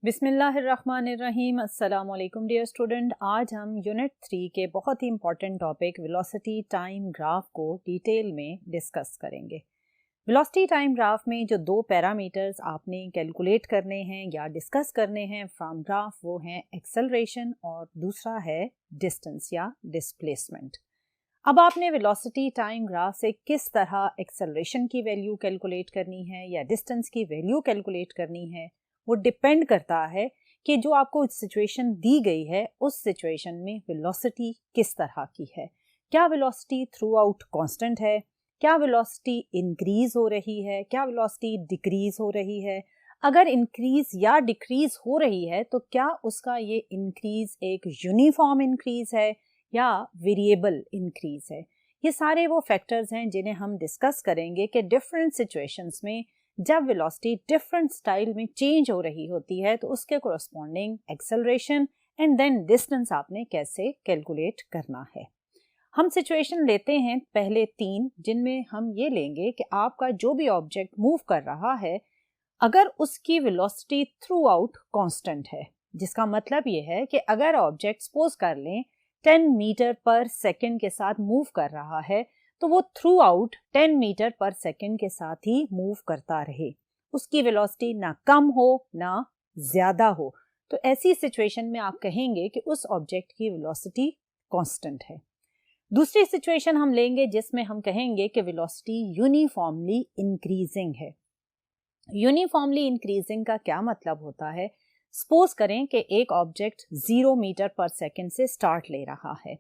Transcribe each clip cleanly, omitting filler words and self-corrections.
बिस्मिल्लाहिर्रहमानिर्रहीम। अस्सलाम वालेकुम डियर स्टूडेंट। आज हम यूनिट 3 के बहुत ही important topic velocity time graph को डिटेल में डिस्कस करेंगे। वेलोसिटी टाइम ग्राफ में जो दो पैरामीटर्स आपने कैलकुलेट करने हैं या डिस्कस करने हैं फ्रॉम ग्राफ, वो हैं एक्सेलरेशन और दूसरा है डिस्टेंस या डिस्प्लेसमेंट। अब आपने वेलोसिटी टाइम ग्राफ से किस तरह एक्सेलरेशन की वैल्यू कैलकुलेट करनी है या डिस्टेंस की वैल्यू कैलकुलेट करनी है, वो डिपेंड करता है कि जो आपको सिचुएशन दी गई है उस सिचुएशन में वेलोसिटी किस तरह की है। क्या वेलोसिटी थ्रू आउट कॉन्स्टेंट है, क्या वेलोसिटी इंक्रीज हो रही है, क्या वेलोसिटी डिक्रीज हो रही है। अगर इंक्रीज या डिक्रीज हो रही है तो क्या उसका ये इंक्रीज एक यूनिफॉर्म इंक्रीज है या वेरिएबल इंक्रीज है। ये सारे वो फैक्टर्स हैं जिन्हें हम डिस्कस करेंगे कि डिफरेंट सिचुएशंस में जब वेलोसिटी डिफरेंट स्टाइल में चेंज हो रही होती है तो उसके corresponding acceleration and then distance आपने कैसे कैलकुलेट करना है। हम सिचुएशन लेते हैं पहले 3, जिनमें हम ये लेंगे कि आपका जो भी ऑब्जेक्ट मूव कर रहा है अगर उसकी वेलोसिटी थ्रू आउट कॉन्स्टेंट है, जिसका मतलब ये है कि अगर ऑब्जेक्ट सपोज कर लें 10 मीटर पर सेकेंड के साथ मूव कर रहा है तो वो through out 10 metre per second के साथ ही मूव करता रहे, उसकी वेलोसिटी ना कम हो ना ज्यादा हो। तो ऐसी सिचुएशन में आप कहेंगे कि उस ऑब्जेक्ट की वेलोसिटी कांस्टेंट है। दूसरी सिचुएशन हम लेंगे जिसमें हम कहेंगे कि वेलोसिटी यूनिफॉर्मली इंक्रीजिंग है। यूनिफॉर्मली इंक्रीजिंग का क्या मतलब होता है, सपोज करें कि एक ऑब्जेक्ट 0 मीटर पर सेकेंड से स्टार्ट ले रहा है,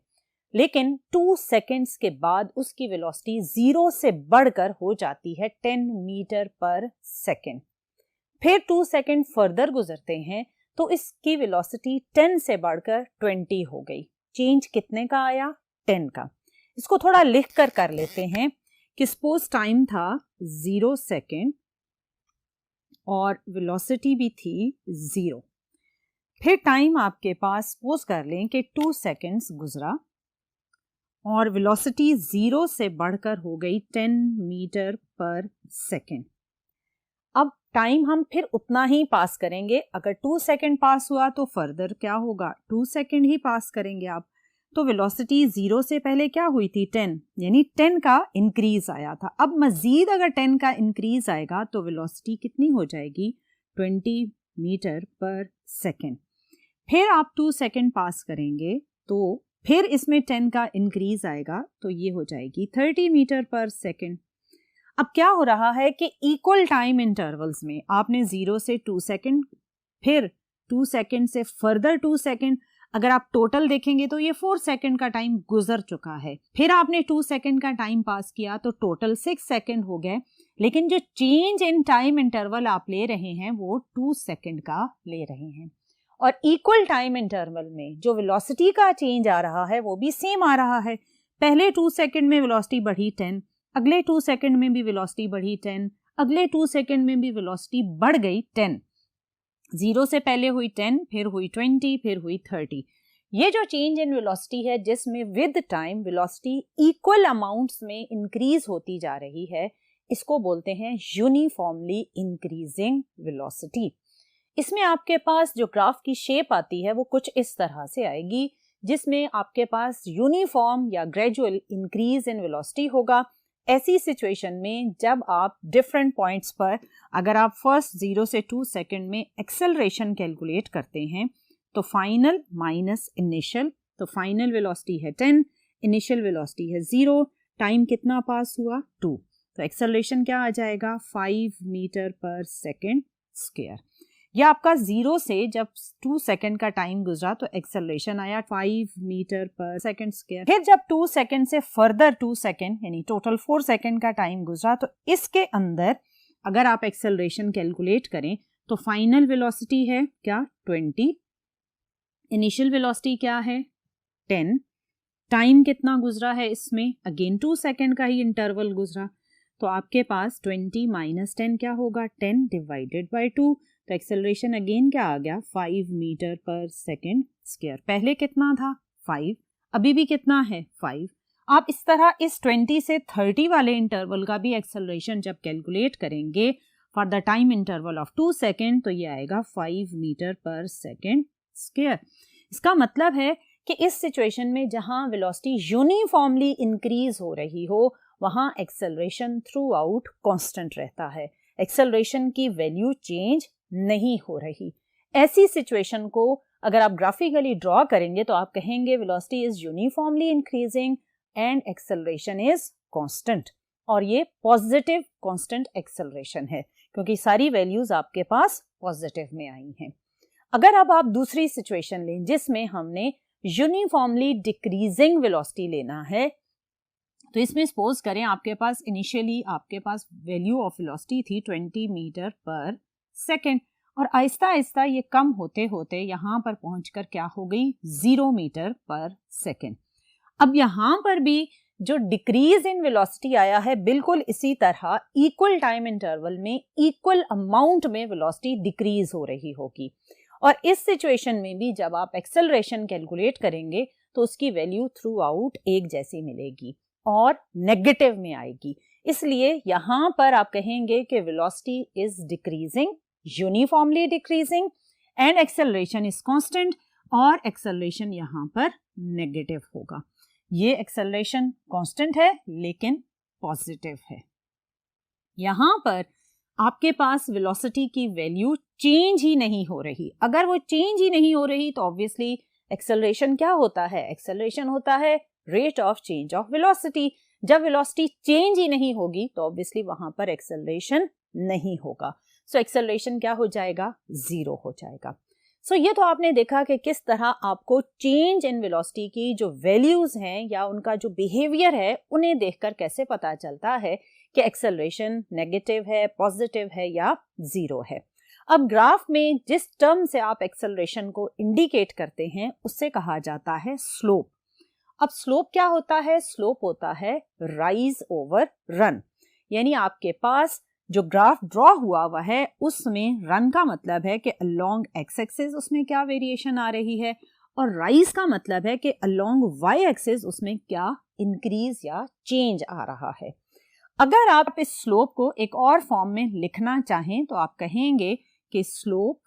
लेकिन 2 सेकेंड्स के बाद उसकी वेलोसिटी 0 से बढ़कर हो जाती है 10 मीटर पर सेकेंड। फिर 2 सेकेंड फर्दर गुजरते हैं तो इसकी वेलोसिटी 10 से बढ़कर 20 हो गई। चेंज कितने का आया? 10 का। इसको थोड़ा लिख कर लेते हैं कि सपोज टाइम था 0 सेकेंड और वेलोसिटी भी थी 0। फिर टाइम आपके पास सपोज कर लें कि 2 सेकेंड्स गुजरा और वेलोसिटी 0 से बढ़कर हो गई 10 मीटर पर सेकेंड। अब टाइम हम फिर उतना ही पास करेंगे। अगर 2 सेकेंड पास हुआ तो फर्दर क्या होगा, 2 सेकेंड ही पास करेंगे आप। तो वेलोसिटी 0 से पहले क्या हुई थी? 10, यानी 10 का इंक्रीज आया था। अब मजीद अगर 10 का इंक्रीज आएगा तो वेलोसिटी कितनी हो जाएगी? 20 मीटर पर सेकेंड। फिर आप 2 सेकेंड पास करेंगे तो फिर इसमें 10 का इंक्रीज आएगा तो ये हो जाएगी 30 मीटर पर सेकेंड। अब क्या हो रहा है कि इक्वल टाइम इंटरवल्स में आपने 0 से 2 सेकेंड, फिर 2 सेकेंड से फर्दर 2 सेकेंड, अगर आप टोटल देखेंगे तो ये 4 सेकेंड का टाइम गुजर चुका है। फिर आपने 2 सेकेंड का टाइम पास किया तो टोटल 6 सेकेंड हो गए, लेकिन जो चेंज इन टाइम इंटरवल आप ले रहे हैं वो 2 सेकेंड का ले रहे हैं। और इक्वल टाइम इंटरवल में जो वेलोसिटी का चेंज आ रहा है वो भी सेम आ रहा है। पहले 2 सेकेंड में वेलोसिटी बढ़ी 10, अगले 2 सेकेंड में भी वेलोसिटी बढ़ी 10, अगले 2 सेकेंड में भी वेलोसिटी बढ़ गई 10। 0 से पहले हुई 10, फिर हुई 20, फिर हुई 30। ये जो चेंज इन वेलोसिटी है जिसमें with time velocity equal amounts में इंक्रीज होती जा रही है, इसको बोलते हैं यूनिफॉर्मली इंक्रीजिंग वेलोसिटी। इसमें आपके पास जो ग्राफ की शेप आती है वो कुछ इस तरह से आएगी, जिसमें आपके पास यूनिफॉर्म या ग्रेजुअल इंक्रीज इन वेलोसिटी होगा। ऐसी सिचुएशन में जब आप डिफरेंट पॉइंट्स पर, अगर आप फर्स्ट 0 से 2 सेकेंड में एक्सेलरेशन कैलकुलेट करते हैं तो फाइनल माइनस इनिशियल, तो फाइनल वेलोसिटी है 10, इनिशियल वेलोसिटी है 0, टाइम कितना पास हुआ? 2, तो एक्सेलरेशन क्या आ जाएगा? 5 मीटर पर सेकेंड स्क्वायर। या आपका 0 से जब 2 सेकेंड का टाइम गुजरा तो एक्सेलरेशन आया 5 मीटर पर सेकेंड स्क्वायर। फिर जब 2 सेकेंड से फर्दर 2 सेकेंड यानी टोटल 4 सेकेंड का टाइम गुजरा तो इसके अंदर अगर आप एक्सेलरेशन कैलकुलेट करें तो फाइनल वेलोसिटी है क्या? 20, इनिशियल वेलोसिटी क्या है? 10, टाइम कितना गुजरा है इसमें? अगेन 2 सेकेंड का ही इंटरवल गुजरा, तो आपके पास 20 माइनस 10 क्या होगा? 10 डिवाइडेड बाई 2। तो एक्सेलरेशन अगेन क्या आ गया? 5 मीटर पर सेकेंड स्क्वायर। पहले कितना था? 5, अभी भी कितना है? 5। आप इस तरह इस 20 से 30 वाले इंटरवल का भी एक्सेलरेशन जब कैलकुलेट करेंगे for the time interval of 2 second, तो ये आएगा 5 मीटर पर सेकेंड स्क्वायर। इसका मतलब है कि इस सिचुएशन में जहां वेलोसिटी यूनिफॉर्मली इंक्रीज हो रही हो वहां एक्सेलरेशन थ्रू आउट कॉन्स्टेंट रहता है, एक्सेलरेशन की वैल्यू चेंज नहीं हो रही। ऐसी सिचुएशन को अगर आप ग्राफिकली ड्रॉ करेंगे तो आप कहेंगे velocity is uniformly increasing and acceleration is constant, और ये पॉजिटिव कांस्टेंट एक्सेलरेशन है क्योंकि सारी वैल्यूज आपके पास पॉजिटिव में आई हैं। अगर अब आप दूसरी सिचुएशन लें जिसमें हमने यूनिफॉर्मली डिक्रीजिंग वेलोसिटी लेना है, तो इसमें सपोज करें आपके पास इनिशियली आपके पास वैल्यू ऑफ वेलोसिटी थी 20 मीटर पर सेकेंड, और आहिस्ता आहिस्ता ये कम होते होते यहाँ पर पहुंचकर क्या हो गई 0 मीटर पर सेकेंड। अब यहाँ पर भी जो डिक्रीज इन वेलोसिटी आया है बिल्कुल इसी तरह इक्वल टाइम इंटरवल में इक्वल अमाउंट में वेलोसिटी डिक्रीज हो रही होगी, और इस सिचुएशन में भी जब आप एक्सेलरेशन कैलकुलेट करेंगे तो उसकी वैल्यू थ्रू आउट एक जैसी मिलेगी और नेगेटिव में आएगी। इसलिए यहाँ पर आप कहेंगे कि velocity is decreasing, uniformly decreasing and acceleration is constant, और एक्सेलरेशन यहाँ पर नेगेटिव होगा। ये एक्सेलरेशन कांस्टेंट है लेकिन पॉजिटिव है। यहाँ पर आपके पास वेलोसिटी की वैल्यू चेंज ही नहीं हो रही। अगर वो चेंज ही नहीं हो रही तो ऑब्वियसली एक्सेलरेशन क्या होता है, एक्सेलरेशन होता है rate of change of velocity. जब वेलोसिटी चेंज ही नहीं होगी तो ऑब्वियसली वहां पर एक्सेलरेशन नहीं होगा, सो एक्सेलरेशन क्या हो जाएगा, 0 हो जाएगा। सो ये तो आपने देखा कि किस तरह आपको चेंज इन वेलोसिटी की जो वैल्यूज हैं या उनका जो बिहेवियर है उन्हें देखकर कैसे पता चलता है कि एक्सेलरेशन नेगेटिव है, पॉजिटिव है या 0 है। अब ग्राफ में जिस टर्म से आप एक्सेलरेशन को इंडिकेट करते हैं उससे कहा जाता है स्लोप। अब स्लोप क्या होता है, स्लोप होता है राइज ओवर रन, यानी आपके पास जो ग्राफ ड्रॉ हुआ है उसमें रन का मतलब है कि अलोंग एक्स एक्सिस उसमें क्या वेरिएशन आ रही है, और राइज का मतलब है कि अलोंग वाई एक्सिस उसमें क्या इंक्रीज या चेंज आ रहा है। अगर आप इस स्लोप को एक और फॉर्म में लिखना चाहें तो आप कहेंगे कि स्लोप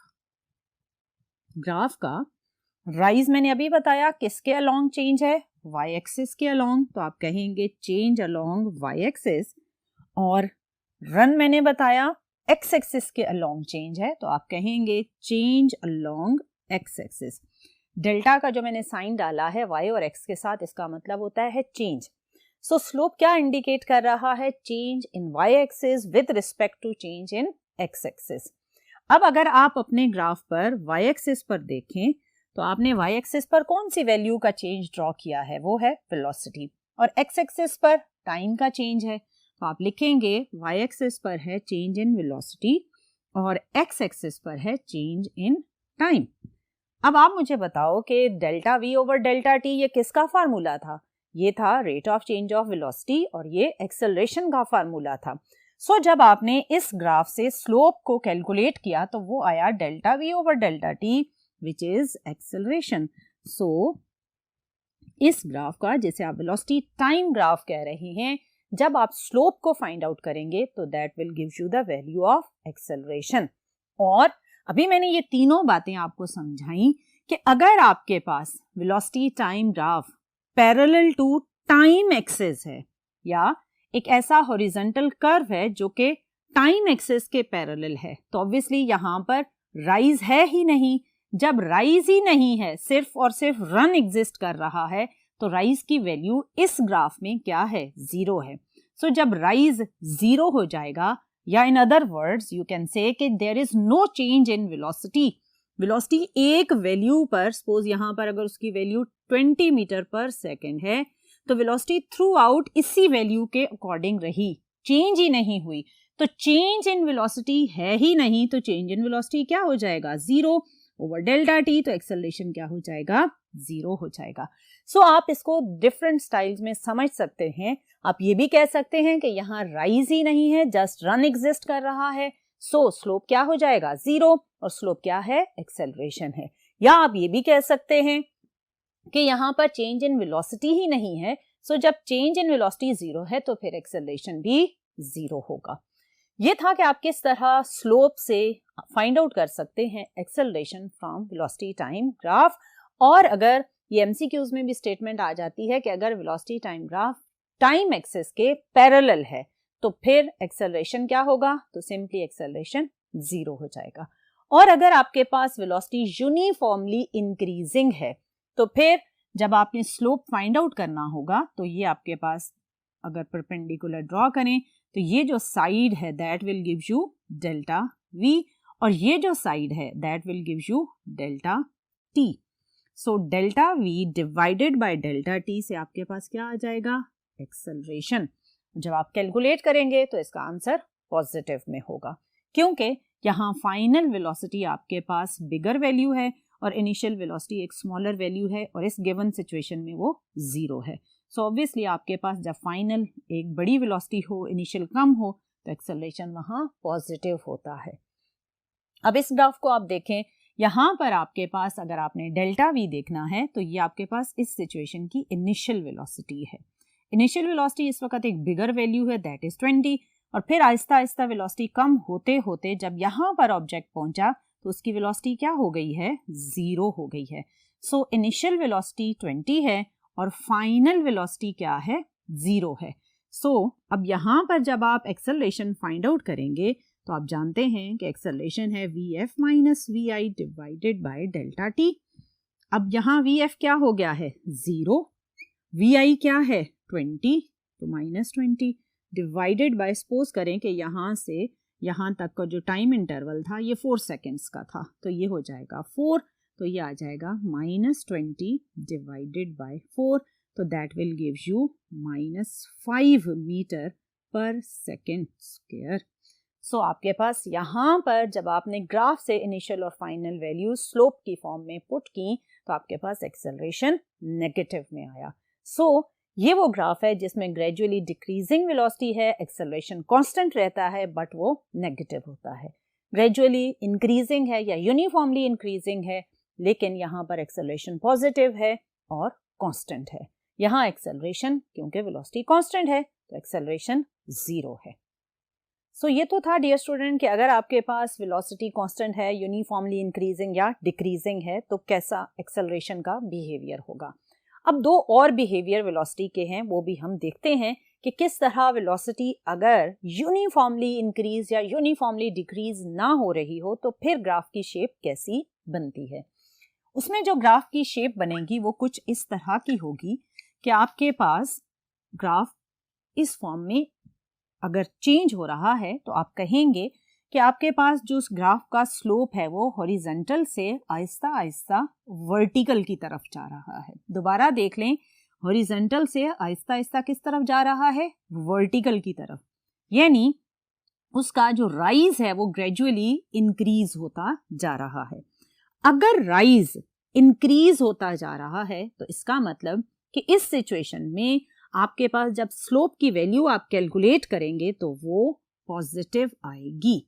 ग्राफ का राइज मैंने अभी बताया किसके अलोंग चेंज है, वाई एक्सिस के अलोंग, तो आप कहेंगे चेंज अलोंग वाई एक्सिस, और रन मैंने बताया एक्स एक्सिस के अलोंग चेंज है तो आप कहेंगे change along x axis. Delta का जो मैंने साइन डाला है वाई और एक्स के साथ, इसका मतलब होता है चेंज। सो स्लोप क्या इंडिकेट कर रहा है, change in Y axis with respect to change in X axis. अब अगर आप अपने ग्राफ पर वाई एक्सिस पर देखें तो आपने वाई एक्सिस पर कौन सी वैल्यू का चेंज ड्रॉ किया है, वो है वेलोसिटी, और एक्स एक्सिस पर टाइम का चेंज है। तो आप लिखेंगे वाई एक्सिस पर है चेंज इन वेलोसिटी और एक्स एक्सिस पर है चेंज इन टाइम। अब आप मुझे बताओ कि delta V over delta T ये किसका फार्मूला था, ये था rate of change of velocity और ये एक्सेलरेशन का फार्मूला था। सो जब आपने इस ग्राफ से स्लोप को कैलकुलेट किया तो वो आया delta V over delta T which is acceleration. So इस ग्राफ का, जिसे आप वेलोसिटी टाइम ग्राफ कह रहे हैं, जब आप स्लोप को फाइंड आउट करेंगे तो that will give you the value of acceleration. और अभी मैंने ये तीनों बातें आपको समझाई कि अगर आपके पास velocity time graph parallel to time axis है या एक ऐसा हॉरिजॉन्टल कर्व है जो कि टाइम एक्सिस के पैरेलल है, तो ऑब्वियसली यहाँ पर राइज है ही नहीं। जब राइज ही नहीं है, सिर्फ और सिर्फ रन एग्जिस्ट कर रहा है, तो राइज की वैल्यू इस ग्राफ में क्या है, 0 है। सो जब राइज 0 हो जाएगा, या in other words you can say कि there is no change in velocity. Velocity एक वैल्यू पर, सपोज यहाँ पर अगर उसकी वैल्यू 20 मीटर पर सेकेंड है तो वेलोसिटी थ्रू आउट इसी वैल्यू के अकॉर्डिंग रही, चेंज ही नहीं हुई। तो चेंज इन वेलोसिटी है ही नहीं, तो चेंज इन वेलोसिटी क्या हो जाएगा, 0 ओवर डेल्टा टी, तो एक्सेलरेशन क्या हो जाएगा, 0 हो जाएगा। सो आप इसको डिफरेंट स्टाइल्स में समझ सकते हैं। आप ये भी कह सकते हैं कि यहाँ राइज ही नहीं है, जस्ट रन एग्जिस्ट कर रहा है, सो स्लोप क्या हो जाएगा, 0, और स्लोप क्या है, एक्सेलरेशन है। या आप ये भी कह सकते हैं कि यहाँ पर चेंज इन वेलोसिटी ही नहीं है, सो जब चेंज इन वेलोसिटी 0 है तो फिर एक्सेलरेशन भी 0 होगा। ये था कि आप किस तरह स्लोप से फाइंड आउट कर सकते हैं acceleration from velocity time graph. और अगर ये एमसीक्यूज में भी स्टेटमेंट आ जाती है कि अगर velocity time graph time axis के पैरेलल है तो फिर एक्सेलरेशन क्या होगा, तो सिंपली एक्सेलरेशन 0 हो जाएगा। और अगर आपके पास वेलोसिटी यूनिफॉर्मली इंक्रीजिंग है तो फिर जब आपने स्लोप फाइंड आउट करना होगा तो ये आपके पास अगर परपेंडिकुलर ड्रॉ करें तो ये जो साइड है that will give you delta v और ये जो साइड है that will give you delta t। So delta v divided by delta t से आपके पास क्या आ जाएगा, एक्सेलरेशन। जब आप कैलकुलेट करेंगे तो इसका आंसर पॉजिटिव में होगा, क्योंकि यहाँ फाइनल वेलोसिटी आपके पास बिगर वैल्यू है और इनिशियल वेलोसिटी एक स्मॉलर वैल्यू है और इस गिवन सिचुएशन में वो 0 है। सो ऑब्वियसली आपके पास जब फाइनल एक बड़ी वेलोसिटी हो, इनिशियल कम हो, तो एक्सेलरेशन वहाँ पॉजिटिव होता है। अब इस ग्राफ को आप देखें, यहाँ पर आपके पास अगर आपने डेल्टा v देखना है तो ये आपके पास इस सिचुएशन की इनिशियल वेलोसिटी है। इनिशियल वेलोसिटी इस वक्त एक बिगर वैल्यू है दैट इज 20 और फिर आहिस्ता आहिस्ता वेलोसिटी कम होते होते जब यहाँ पर ऑब्जेक्ट पहुंचा तो उसकी वेलोसिटी क्या हो गई है, 0 हो गई है। सो इनिशियल वेलोसिटी 20 है और फाइनल वेलोसिटी क्या है, 0 है। सो अब यहाँ पर जब आप एक्सेलरेशन फाइंड आउट करेंगे तो आप जानते हैं कि एक्सेलरेशन है vf minus vi divided by delta t। अब यहाँ vf क्या हो गया है, 0, vi क्या है 20 तो माइनस 20 डिवाइडेड बाय, सपोज करें कि यहाँ से यहाँ तक का जो टाइम इंटरवल था ये 4 सेकेंड्स का था तो ये हो जाएगा 4, तो ये आ जाएगा माइनस 20 डिवाइडेड बाय 4 तो that will give you minus 5 metre per second square. So आपके पास यहाँ पर जब आपने ग्राफ से इनिशियल और फाइनल वैल्यू स्लोप की फॉर्म में पुट की तो आपके पास एक्सेलरेशन नेगेटिव में आया। सो ये वो ग्राफ है जिसमें ग्रेजुअली डिक्रीजिंग वेलोसिटी है, एक्सेलरेशन कांस्टेंट रहता है बट वो नेगेटिव होता है। ग्रेजुअली इंक्रीजिंग है या यूनिफॉर्मली इंक्रीजिंग है लेकिन यहाँ पर एक्सेलरेशन पॉजिटिव है और कांस्टेंट है। यहाँ एक्सेलरेशन क्योंकि वेलोसिटी कांस्टेंट है तो एक्सेलरेशन 0 है। सो ये तो था डियर स्टूडेंट कि अगर आपके पास वेलोसिटी कांस्टेंट है, यूनिफॉर्मली इंक्रीजिंग या डिक्रीजिंग है तो कैसा एक्सेलरेशन का बिहेवियर होगा। अब दो और बिहेवियर वेलोसिटी के हैं, वो भी हम देखते हैं कि किस तरह वेलोसिटी अगर यूनिफॉर्मली इंक्रीज या यूनिफॉर्मली डिक्रीज ना हो रही हो तो फिर ग्राफ की शेप कैसी बनती है। उसमें जो ग्राफ की शेप बनेगी वो कुछ इस तरह की होगी कि आपके पास ग्राफ इस फॉर्म में अगर चेंज हो रहा है तो आप कहेंगे कि आपके पास जो उस ग्राफ का स्लोप है वो हॉरिजॉन्टल से आहिस्ता आहिस्ता वर्टिकल की तरफ जा रहा है। दोबारा देख लें, हॉरिजॉन्टल से आहिस्ता आहिस्ता किस तरफ जा रहा है, वर्टिकल की तरफ, यानी उसका जो राइज है वो ग्रेजुअली इंक्रीज होता जा रहा है। अगर राइज इंक्रीज होता जा रहा है तो इसका मतलब कि इस सिचुएशन में आपके पास जब स्लोप की वैल्यू आप कैलकुलेट करेंगे तो वो पॉजिटिव आएगी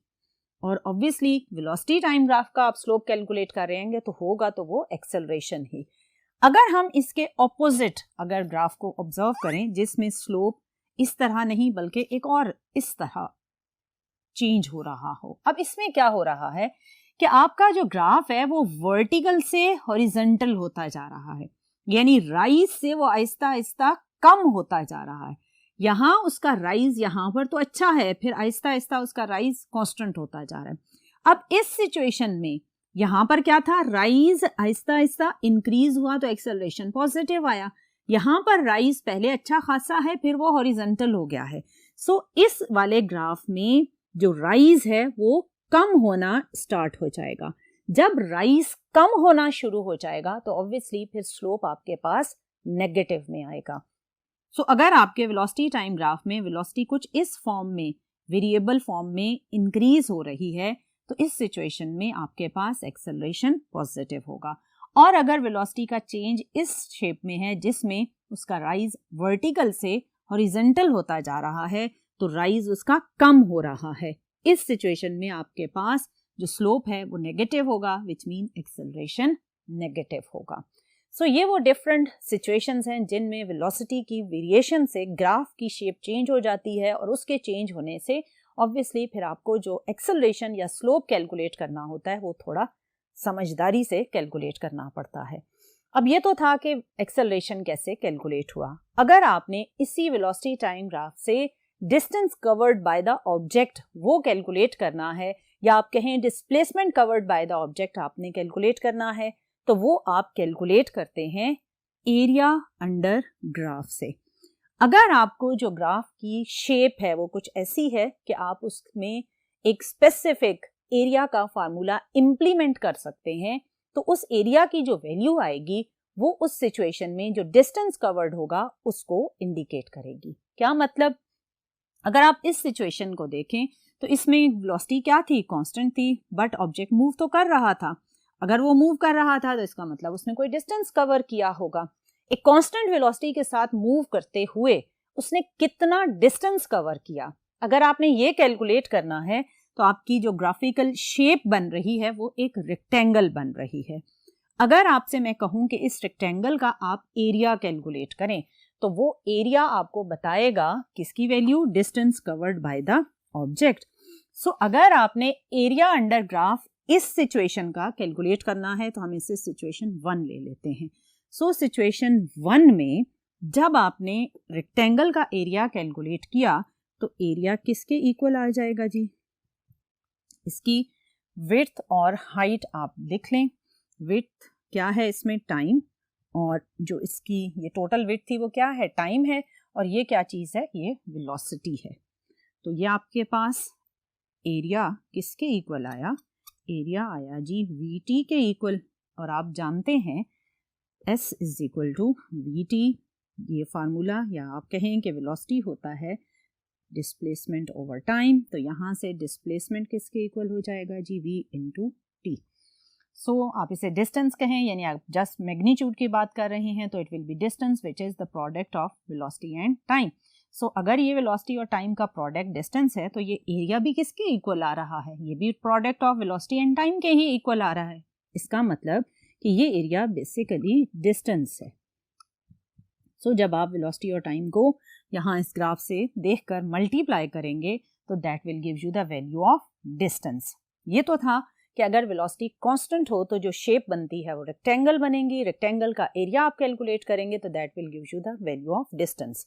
और ऑब्वियसली वेलोसिटी टाइम ग्राफ का आप स्लोप कैलकुलेट कर रहे हैं तो होगा तो वो एक्सेलरेशन ही। अगर हम इसके ऑपोजिट अगर ग्राफ को ऑब्जर्व करें जिसमें स्लोप इस तरह नहीं बल्कि एक और इस तरह चेंज हो रहा हो, अब इसमें क्या हो रहा है कि आपका जो ग्राफ है वो वर्टिकल से हॉरिजॉन्टल होता जा रहा है, यानी राइज से वो आहिस्ता आहिस्ता कम होता जा रहा है। यहाँ उसका राइज यहाँ पर तो अच्छा है, फिर आहिस्ता आहिस्ता उसका राइज कांस्टेंट होता जा रहा है। अब इस सिचुएशन में यहाँ पर क्या था, राइज आहिस्ता आहिस्ता इंक्रीज हुआ तो एक्सेलरेशन पॉजिटिव आया। यहाँ पर राइज पहले अच्छा खासा है फिर वो हॉरिजॉन्टल हो गया है। सो इस वाले ग्राफ में जो राइज है वो कम होना स्टार्ट हो जाएगा। जब राइज कम होना शुरू हो जाएगा तो ऑब्वियसली फिर स्लोप आपके पास नेगेटिव में आएगा। सो अगर आपके वेलोसिटी टाइम ग्राफ में वेलोसिटी कुछ इस फॉर्म में वेरिएबल फॉर्म में इंक्रीज हो रही है तो इस सिचुएशन में आपके पास एक्सेलरेशन पॉजिटिव होगा। और अगर वेलोसिटी का चेंज इस शेप में है जिसमें उसका राइज वर्टिकल से हॉरिजॉन्टल होता जा रहा है तो राइज उसका कम हो रहा है। इस सिचुएशन में आपके पास जो स्लोप है वो नेगेटिव होगा, विच मीन एक्सेलरेशन नेगेटिव होगा। सो ये वो डिफरेंट सिचुएशंस हैं जिनमें वेलोसिटी की वेरिएशन से ग्राफ की शेप चेंज हो जाती है और उसके चेंज होने से ऑब्वियसली फिर आपको जो एक्सेलरेशन या स्लोप कैलकुलेट करना होता है वो थोड़ा समझदारी से कैलकुलेट करना पड़ता है। अब ये तो था कि एक्सेलरेशन कैसे कैलकुलेट हुआ। अगर आपने इसी वेलोसिटी टाइम ग्राफ से distance covered by the object वो कैलकुलेट करना है, या आप कहें displacement covered by the object आपने कैलकुलेट करना है, तो वो आप कैलकुलेट करते हैं एरिया अंडर ग्राफ से। अगर आपको जो ग्राफ की शेप है वो कुछ ऐसी है कि आप उसमें एक स्पेसिफिक एरिया का फार्मूला इंप्लीमेंट कर सकते हैं, तो उस एरिया की जो वैल्यू आएगी वो उस सिचुएशन में जो डिस्टेंस कवर्ड होगा उसको इंडिकेट करेगी। क्या मतलब, अगर आप इस सिचुएशन को देखें तो इसमें वेलोसिटी क्या थी, कांस्टेंट थी, बट ऑब्जेक्ट मूव तो कर रहा था। अगर वो मूव कर रहा था तो इसका मतलब उसने कोई डिस्टेंस कवर किया होगा। एक कांस्टेंट वेलोसिटी के साथ मूव करते हुए उसने कितना डिस्टेंस कवर किया, अगर आपने ये कैलकुलेट करना है तो आपकी जो ग्राफिकल शेप बन रही है वो एक रेक्टेंगल बन रही है। अगर आपसे मैं कहूं कि इस रेक्टेंगल का आप एरिया कैलकुलेट करें तो वो एरिया आपको बताएगा किसकी value, distance covered by the object. So अगर आपने एरिया अंडर ग्राफ इस सिचुएशन का कैलकुलेट करना है तो हम इसे सिचुएशन 1 ले लेते हैं। सो सिचुएशन 1 में जब आपने रेक्टेंगल का एरिया कैलकुलेट किया तो एरिया किसके इक्वल आ जाएगा जी, इसकी विड्थ और हाइट आप लिख लें। विड्थ क्या है इसमें, टाइम, और जो इसकी ये टोटल विड्थ थी वो क्या है, टाइम है, और ये क्या चीज़ है, ये वेलोसिटी है। तो ये आपके पास एरिया किसके इक्वल आया, एरिया आया जी VT के इक्वल। और आप जानते हैं S is equal to VT, ये फार्मूला, या आप कहें कि वेलोसिटी होता है डिस्प्लेसमेंट ओवर टाइम। तो यहाँ से डिस्प्लेसमेंट किसके इक्वल हो जाएगा जी, V इंटू टी। सो आप इसे डिस्टेंस कहें, यानी आप जस्ट मैग्नीट्यूड की बात कर रहे हैं तो it will be distance which is the product of velocity and time. So अगर ये वेलोसिटी और टाइम का प्रोडक्ट डिस्टेंस है तो ये एरिया भी किसके इक्वल आ रहा है, ये भी product of velocity and time के ही इक्वल आ रहा है। इसका मतलब कि ये एरिया बेसिकली डिस्टेंस है। सो जब आप वेलोसिटी और टाइम को यहाँ इस ग्राफ से देखकर मल्टीप्लाई करेंगे तो that will give you the value of distance. ये तो था कि अगर वेलोसिटी कांस्टेंट हो तो जो शेप बनती है वो रेक्टेंगल बनेगी, रेक्टेंगल का एरिया आप कैलकुलेट करेंगे तो that will give you the value of distance.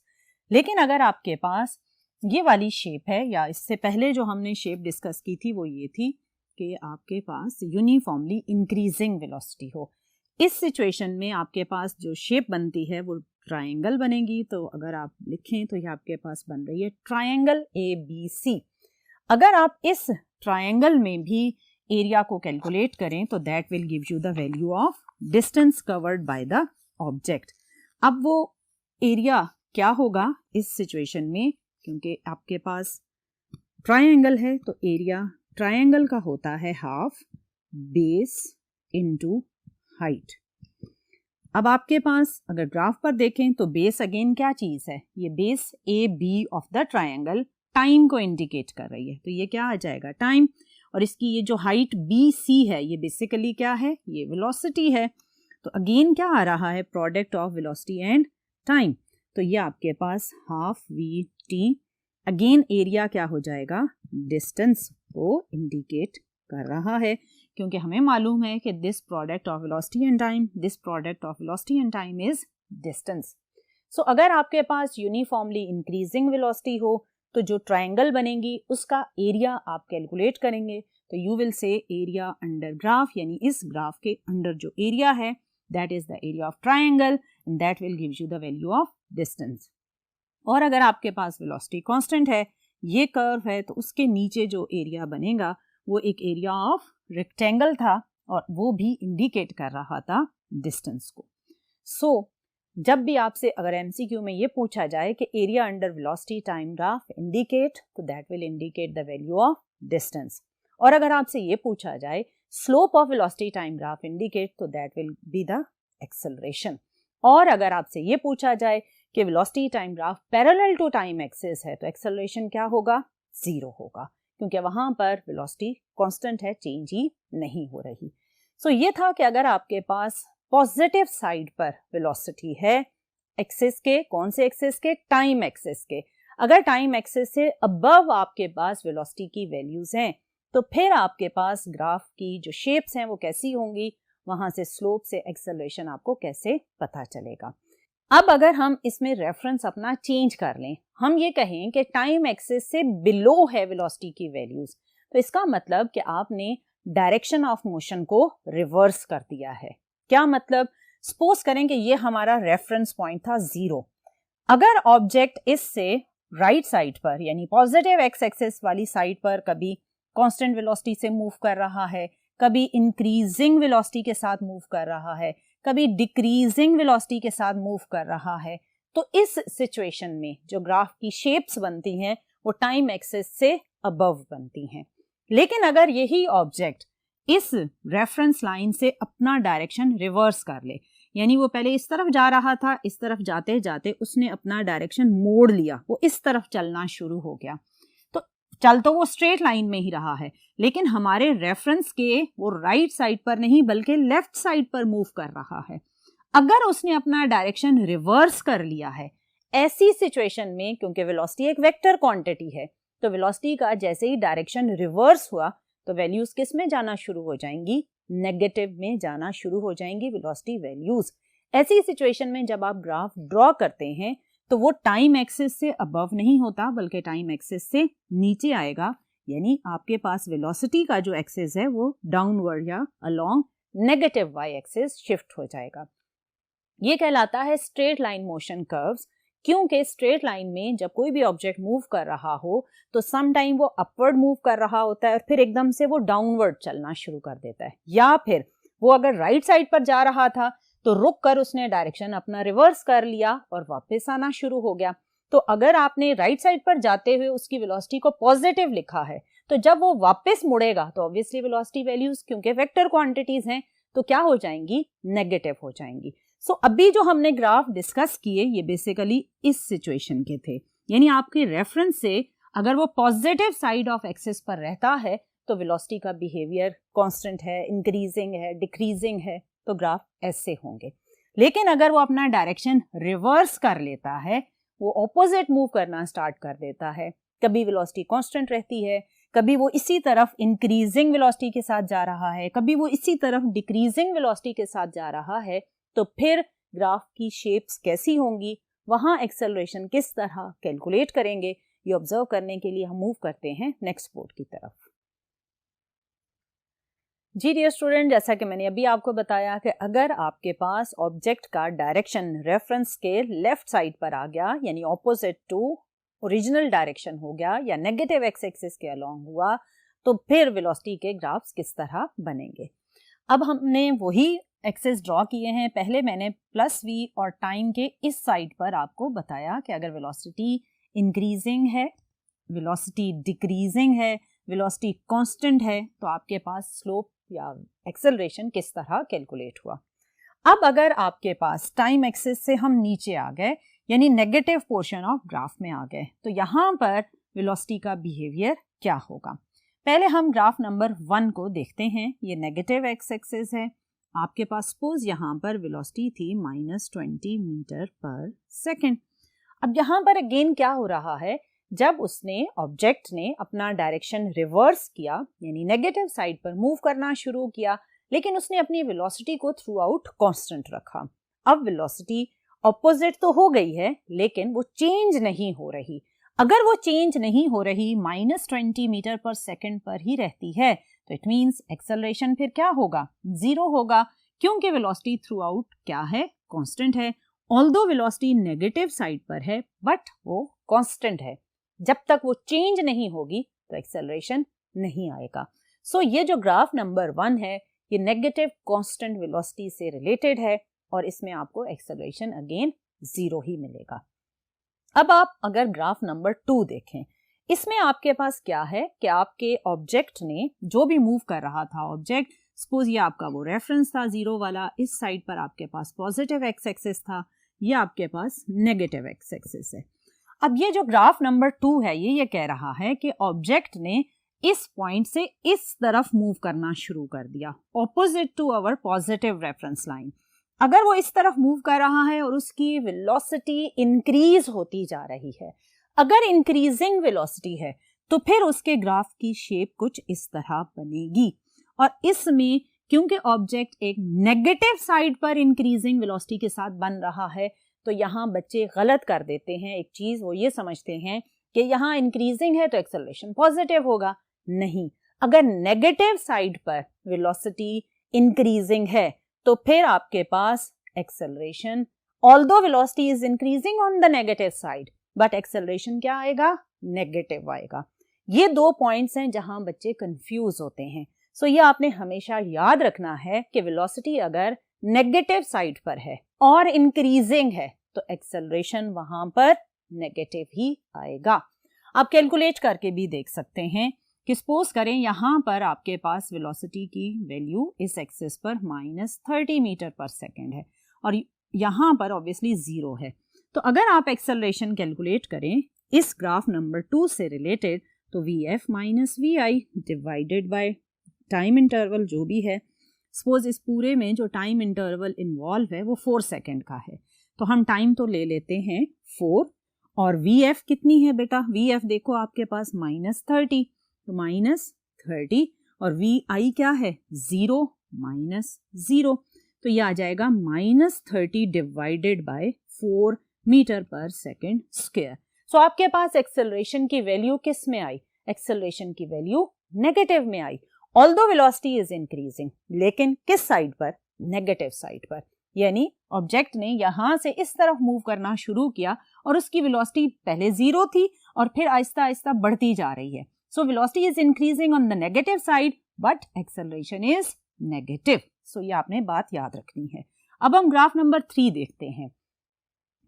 लेकिन अगर आपके पास ये वाली शेप है, या इससे पहले जो हमने शेप डिस्कस की थी वो ये थी कि आपके पास यूनिफॉर्मली इंक्रीजिंग वेलोसिटी हो, इस सिचुएशन में आपके पास जो शेप बनती है वो ट्रायंगल बनेगी। तो अगर आप लिखें तो ये आपके पास बन रही है ट्रायंगल ABC। अगर आप इस ट्रायंगल में भी एरिया को कैलकुलेट करें तो that will give you the value of distance covered by the object. अब वो एरिया क्या होगा इस सिचुएशन में, क्योंकि आपके पास ट्रायंगल है तो एरिया ट्रायंगल का होता है हाफ बेस इनटू हाइट। अब आपके पास अगर ग्राफ पर देखें तो बेस अगेन क्या चीज है, ये base AB of the triangle time को इंडिकेट कर रही है, तो ये क्या आ जाएगा, टाइम। और इसकी ये जो हाइट BC है ये बेसिकली क्या है, ये वेलोसिटी है। तो अगेन क्या आ रहा है, product of velocity and time. तो ये आपके पास हाफ VT, अगेन एरिया क्या हो जाएगा, डिस्टेंस को इंडिकेट कर रहा है, क्योंकि हमें मालूम है कि this product of velocity and time, this product of velocity and time is distance. So अगर आपके पास यूनिफॉर्मली इंक्रीजिंग वेलोसिटी हो तो जो ट्रायंगल बनेगी उसका एरिया आप कैलकुलेट करेंगे तो you will say area under graph, यानी इस ग्राफ के अंडर जो एरिया है that is the area of triangle and that will give you the value of distance. और अगर आपके पास वेलोसिटी कांस्टेंट है, ये कर्व है, तो उसके नीचे जो एरिया बनेगा वो एक एरिया ऑफ रेक्टेंगल था और वो भी इंडिकेट कर रहा था डिस्टेंस को। सो जब भी आपसे अगर एमसीक्यू में ये पूछा जाए कि area under velocity time graph indicate, तो that will indicate the value of distance. और अगर आपसे ये पूछा जाए slope of velocity time graph indicate, तो that will be the acceleration. और अगर आपसे ये पूछा जाए कि velocity time graph parallel to time axis है तो एक्सेलरेशन क्या होगा, 0 होगा, क्योंकि वहां पर वेलोसिटी कांस्टेंट है, चेंज ही नहीं हो रही। सो ये था कि अगर आपके पास पॉजिटिव साइड पर वेलोसिटी है एक्सिस के, कौन से एक्सिस के, टाइम एक्सिस के, अगर टाइम एक्सिस से अबव आपके पास वेलोसिटी की वैल्यूज हैं तो फिर आपके पास ग्राफ की जो शेप्स हैं वो कैसी होंगी, वहां से स्लोप से एक्सेलरेशन आपको कैसे पता चलेगा। अब अगर हम इसमें रेफरेंस अपना चेंज कर लें, हम ये कहें कि टाइम एक्सिस से बिलो है वेलोसिटी की वैल्यूज, तो इसका मतलब कि आपने डायरेक्शन ऑफ मोशन को रिवर्स कर दिया है। क्या मतलब? सपोज करें कि ये हमारा रेफरेंस पॉइंट था 0। अगर ऑब्जेक्ट इससे राइट साइड पर यानी पॉजिटिव एक्स एक्सिस वाली साइड पर कभी कांस्टेंट वेलोसिटी से मूव कर रहा है, कभी इंक्रीजिंग वेलोसिटी के साथ मूव कर रहा है, कभी डिक्रीजिंग वेलोसिटी के साथ मूव कर रहा है, तो इस सिचुएशन में जो ग्राफ की शेप्स बनती हैं वो टाइम एक्सिस से अबव बनती हैं। लेकिन अगर यही ऑब्जेक्ट इस रेफरेंस लाइन से अपना डायरेक्शन रिवर्स कर ले, यानी वो पहले इस तरफ जा रहा था, इस तरफ जाते जाते उसने अपना डायरेक्शन मोड़ लिया, वो इस तरफ चलना शुरू हो गया, तो चल तो वो स्ट्रेट लाइन में ही रहा है, लेकिन हमारे रेफरेंस के वो राइट साइड पर नहीं बल्कि लेफ्ट साइड पर मूव कर रहा है। अगर उसने अपना डायरेक्शन रिवर्स कर लिया है, ऐसी सिचुएशन में क्योंकि वेलोसिटी एक वेक्टर क्वांटिटी है, तो वेलोसिटी का जैसे ही डायरेक्शन रिवर्स हुआ तो वैल्यूज किस में जाना शुरू हो जाएंगी? नेगेटिव में जाना शुरू हो जाएंगी वेलोसिटी वैल्यूज। ऐसी सिचुएशन में जब आप ग्राफ ड्रॉ करते हैं तो वो टाइम एक्सिस से अबव नहीं होता बल्कि टाइम एक्सिस से नीचे आएगा, यानी आपके पास वेलोसिटी का जो एक्सिस है वो डाउनवर्ड या along negative Y axis shift हो जाएगा। ये कहलाता है स्ट्रेट लाइन मोशन कर्व्स, क्योंकि स्ट्रेट लाइन में जब कोई भी ऑब्जेक्ट मूव कर रहा हो तो सम टाइम वो अपवर्ड मूव कर रहा होता है और फिर एकदम से वो डाउनवर्ड चलना शुरू कर देता है, या फिर वो अगर राइट साइड पर जा रहा था तो रुक कर उसने डायरेक्शन अपना रिवर्स कर लिया और वापस आना शुरू हो गया। तो अगर आपने राइट साइड पर जाते हुए उसकी वेलोसिटी को पॉजिटिव लिखा है तो जब वो वापस मुड़ेगा तो ऑब्वियसली वेलोसिटी वैल्यूज क्योंकि वेक्टर क्वांटिटीज हैं तो क्या हो जाएंगी? नेगेटिव हो जाएंगी। सो अभी जो हमने ग्राफ डिस्कस किए ये बेसिकली इस सिचुएशन के थे, यानी आपके रेफरेंस से अगर वो पॉजिटिव साइड ऑफ एक्सिस पर रहता है तो वेलोसिटी का बिहेवियर कांस्टेंट है, इंक्रीजिंग है, डिक्रीजिंग है, तो ग्राफ ऐसे होंगे। लेकिन अगर वो अपना डायरेक्शन रिवर्स कर लेता है, वो ऑपोजिट मूव करना स्टार्ट कर देता है, कभी वेलोसिटी कांस्टेंट रहती है, कभी वो इसी तरफ इंक्रीजिंग वेलोसिटी के साथ जा रहा है, कभी वो इसी तरफ डिक्रीजिंग वेलोसिटी के साथ जा रहा है, तो फिर ग्राफ की शेप्स कैसी होंगी, वहां एक्सेलरेशन किस तरह कैलकुलेट करेंगे, ये ऑब्जर्व करने के लिए हम मूव करते हैं नेक्स्ट बोर्ड की तरफ। जी डियर स्टूडेंट, जैसा कि मैंने अभी आपको बताया कि अगर आपके पास ऑब्जेक्ट का डायरेक्शन रेफरेंस के लेफ्ट साइड पर आ गया यानी ऑपोजिट टू ओरिजिनल डायरेक्शन हो गया या नेगेटिव एक्स एक्सिस के अलोंग हुआ, तो फिर वेलोसिटी के ग्राफ्स किस तरह बनेंगे। अब हमने वही एक्सिस ड्रॉ किए हैं। पहले मैंने प्लस वी और टाइम के इस साइड पर आपको बताया कि अगर वेलोसिटी इंक्रीजिंग है, वेलोसिटी डिक्रीजिंग है, वेलोसिटी कांस्टेंट है, तो आपके पास स्लोप या एक्सेलरेशन किस तरह कैलकुलेट हुआ। अब अगर आपके पास टाइम एक्सिस से हम नीचे आ गए यानी नेगेटिव पोर्शन ऑफ ग्राफ में आ गए, तो यहाँ पर वेलोसिटी का बिहेवियर क्या होगा। पहले हम ग्राफ नंबर 1 को देखते हैं। ये नेगेटिव एक्स एक्सिस है, आपके पास सपोज यहाँ पर वेलोसिटी थी -20 मीटर पर सेकेंड। अब यहाँ पर अगेन क्या हो रहा है, जब उसने ऑब्जेक्ट ने अपना डायरेक्शन रिवर्स किया यानी नेगेटिव साइड पर मूव करना शुरू किया, लेकिन उसने अपनी वेलोसिटी को थ्रू आउट कांस्टेंट रखा। अब वेलोसिटी ऑपोजिट तो हो गई है लेकिन वो चेंज नहीं हो रही। अगर वो चेंज नहीं हो रही, -20 मीटर पर सेकेंड पर ही रहती है, तो इट मींस एक्सेलरेशन फिर क्या होगा? 0 होगा, क्योंकि वेलोसिटी थ्रू आउट क्या है? कांस्टेंट है। ऑल्दो वेलोसिटी नेगेटिव साइड पर है बट वो कांस्टेंट है। जब तक वो चेंज नहीं होगी तो एक्सेलरेशन नहीं आएगा। सो ये जो ग्राफ नंबर 1 है ये नेगेटिव कांस्टेंट वेलोसिटी से रिलेटेड है और इसमें आपको एक्सेलरेशन अगेन 0 ही मिलेगा। अब आप अगर ग्राफ नंबर 2 देखें, इसमें आपके पास क्या है कि आपके ऑब्जेक्ट ने जो भी मूव कर रहा था, ऑब्जेक्ट सपोज ये आपका वो रेफरेंस था 0 वाला, इस साइड पर आपके पास पॉजिटिव एक्स एक्सिस था, ये आपके पास नेगेटिव एक्स एक्सिस है। अब ये जो ग्राफ नंबर 2 है ये कह रहा है कि ऑब्जेक्ट ने इस पॉइंट से इस तरफ मूव करना शुरू कर दिया, opposite to our positive reference line. अगर वो इस तरफ मूव कर रहा है और उसकी वेलोसिटी इंक्रीज होती जा रही है, अगर इंक्रीजिंग वेलोसिटी है तो फिर उसके ग्राफ की शेप कुछ इस तरह बनेगी। और इसमें क्योंकि ऑब्जेक्ट एक नेगेटिव साइड पर इंक्रीजिंग वेलोसिटी के साथ बन रहा है, तो यहाँ बच्चे गलत कर देते हैं एक चीज, वो ये समझते हैं कि यहाँ इंक्रीजिंग है तो एक्सेलरेशन पॉजिटिव होगा। नहीं, अगर नेगेटिव साइड पर वेलोसिटी इंक्रीजिंग है तो फिर आपके पास acceleration, although velocity is increasing on the negative side, but acceleration क्या आएगा? नेगेटिव आएगा। ये 2 पॉइंट्स हैं जहां बच्चे कंफ्यूज होते हैं। सो ये आपने हमेशा याद रखना है कि वेलोसिटी अगर नेगेटिव साइड पर है और इंक्रीजिंग है तो एक्सेलरेशन वहां पर नेगेटिव ही आएगा। आप कैलकुलेट करके भी देख सकते हैं कि सपोज करें यहां पर आपके पास वेलोसिटी की वैल्यू इस एक्सिस पर -30 मीटर पर सेकेंड है और यहां पर ऑब्वियसली 0 है। तो अगर आप एक्सेलरेशन कैलकुलेट करें इस ग्राफ नंबर 2 से रिलेटेड, तो VF minus VI divided by time interval जो भी है, सपोज इस पूरे में जो टाइम इंटरवल इन्वॉल्व है वो 4 सेकेंड का है, तो हम टाइम तो ले लेते हैं 4, और VF कितनी है बेटा? VF देखो आपके पास -30, तो -30, और VI क्या है? 0 -0, तो ये आ जाएगा -30 divided by 4 metre per second square. So आपके पास एक्सेलरेशन की वैल्यू किस में आई? एक्सेलरेशन की वैल्यू नेगेटिव में आई। ऑल्दो वेलोसिटी इज इंक्रीजिंग, लेकिन किस साइड पर? नेगेटिव साइड पर। यानी ऑब्जेक्ट ने यहां से इस तरफ मूव करना शुरू किया और उसकी वेलोसिटी पहले 0 थी और फिर आहिस्ता आहिस्ता बढ़ती जा रही है। So velocity is increasing on the negative side but acceleration is negative. So ये आपने बात याद रखनी है। अब हम ग्राफ नंबर 3 देखते हैं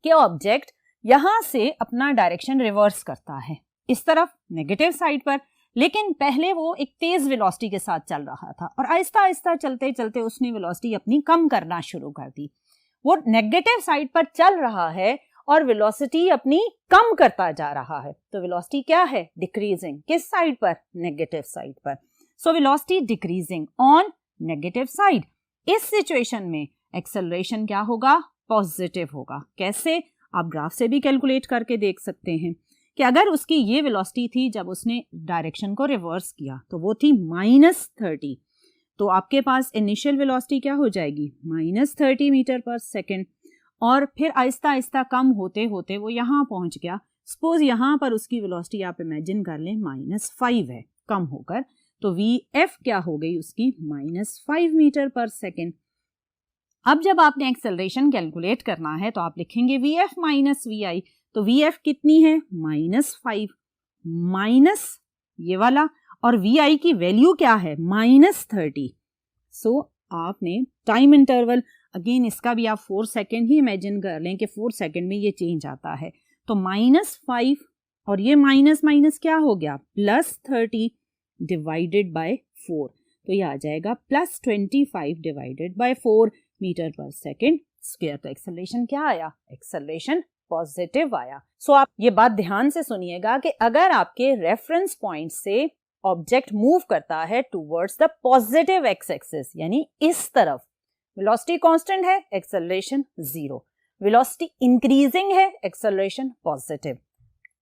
कि ऑब्जेक्ट यहां से अपना डायरेक्शन रिवर्स करता है इस तरफ नेगेटिव साइड पर, लेकिन पहले वो एक तेज वेलोसिटी के साथ चल रहा था और आहिस्ता आहिस्ता चलते चलते उसने वेलोसिटी अपनी कम करना शुरू कर दी। वो नेगेटिव साइड पर चल रहा है और वेलोसिटी अपनी कम करता जा रहा है, तो वेलोसिटी क्या है? डिक्रीजिंग। किस साइड पर? नेगेटिव साइड पर। So velocity decreasing on negative side. इस सिचुएशन में एक्सेलरेशन क्या होगा? पॉजिटिव होगा। कैसे? आप ग्राफ से भी कैलकुलेट करके देख सकते हैं कि अगर उसकी ये वेलोसिटी थी जब उसने डायरेक्शन को रिवर्स किया तो वो थी -30, तो आपके पास इनिशियल वेलोसिटी क्या हो जाएगी? -30 मीटर पर सेकेंड, और फिर आहिस्ता आहिस्ता कम होते होते वो यहाँ पहुंच गया। सपोज यहाँ पर उसकी वेलोसिटी आप इमेजिन कर लें -5 है कम होकर, तो VF क्या हो गई उसकी? -5 मीटर पर सेकेंड। अब जब आपने एक्सेलरेशन कैलकुलेट करना है तो आप लिखेंगे VF माइनस VI, तो VF कितनी है? -5 माइनस ये वाला, और VI की वैल्यू क्या है? -30। सो आपने टाइम इंटरवल अगेन इसका भी आप 4 सेकेंड ही इमेजिन कर लें कि 4 सेकेंड में ये चेंज आता है, तो -5 और ये माइनस माइनस क्या हो गया? +30 डिवाइडेड बाय 4, तो ये आ जाएगा +25 divided by 4 metre per second square. तो एक्सेलरेशन क्या आया? एक्सेलरेशन पॉजिटिव आया। सो आप ये बात ध्यान से सुनिएगा कि अगर आपके रेफरेंस पॉइंट से ऑब्जेक्ट मूव करता है towards the positive x axis, यानी इस तरफ, वेलोसिटी कांस्टेंट है, एक्सेलरेशन 0। वेलोसिटी इंक्रीजिंग है, एक्सेलरेशन पॉजिटिव।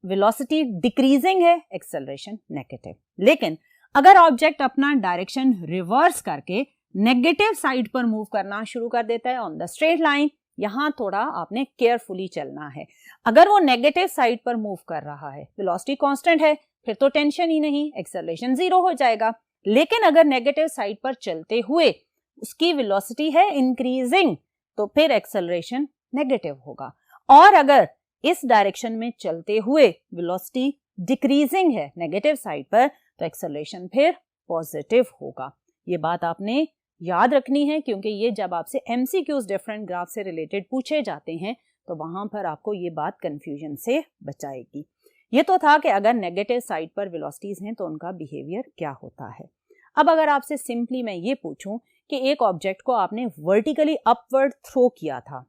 वेलोसिटी डिक्रीजिंग है, एक्सेलरेशन नेगेटिव। लेकिन अगर ऑब्जेक्ट अपना डायरेक्शन रिवर्स करके नेगेटिव साइड पर मूव करना शुरू कर देता है ऑन द स्ट्रेट लाइन, यहां थोड़ा आपने केयरफुली चलना है। अगर वो नेगेटिव साइड पर मूव कर रहा है, वेलोसिटी कांस्टेंट है, फिर तो टेंशन ही नहीं, एक्सेलरेशन 0 हो जाएगा। लेकिन अगर नेगेटिव साइड पर चलते हुए उसकी वेलोसिटी है इंक्रीजिंग, तो फिर एक्सेलरेशन नेगेटिव होगा। और अगर इस डायरेक्शन में चलते हुए वेलोसिटी डिक्रीजिंग है नेगेटिव साइड पर, तो एक्सेलरेशन फिर पॉजिटिव होगा। ये बात आपने याद रखनी है, क्योंकि ये जब आपसे MCQs डिफरेंट ग्राफ से रिलेटेड पूछे जाते हैं तो वहां पर आपको ये बात कंफ्यूजन से बचाएगी। ये तो था कि अगर नेगेटिव साइड पर वेलोसिटीज हैं तो उनका बिहेवियर क्या होता है। अब अगर आपसे सिंपली मैं ये पूछूं कि एक ऑब्जेक्ट को आपने वर्टिकली अपवर्ड थ्रो किया था,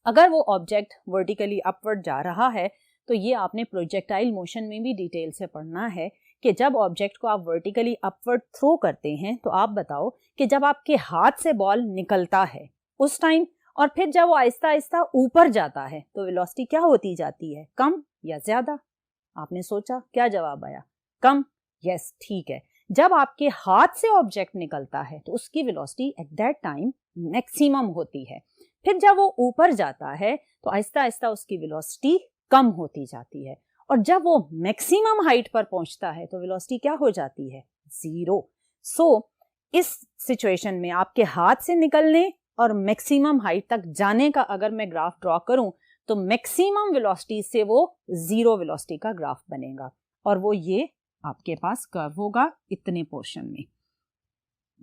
अगर वो ऑब्जेक्ट वर्टिकली अपवर्ड जा रहा है, तो ये आपने प्रोजेक्टाइल मोशन में भी डिटेल से पढ़ना है कि जब ऑब्जेक्ट को आप वर्टिकली अपवर्ड थ्रो करते हैं तो आप बताओ कि जब आपके हाथ से बॉल निकलता है उस टाइम, और फिर जब वो आहिस्ता आहिस्ता ऊपर जाता है तो वेलोसिटी क्या होती जाती है? कम या ज्यादा? आपने सोचा, क्या जवाब आया? कम। यस, ठीक है। जब आपके हाथ से ऑब्जेक्ट निकलता है तो उसकी velocity at that time maximum होती है। फिर जब वो ऊपर जाता है तो आहिस्ता आहिस्ता उसकी वेलोसिटी कम होती जाती है, और जब वो मैक्सिमम हाइट पर पहुंचता है तो वेलोसिटी क्या हो जाती है? 0। सो इस सिचुएशन में आपके हाथ से निकलने और मैक्सिमम हाइट तक जाने का अगर मैं ग्राफ ड्रॉ करूं तो मैक्सिमम वेलोसिटी से वो 0 वेलोसिटी का ग्राफ बनेगा, और वो ये आपके पास कर्व होगा इतने पोर्शन में।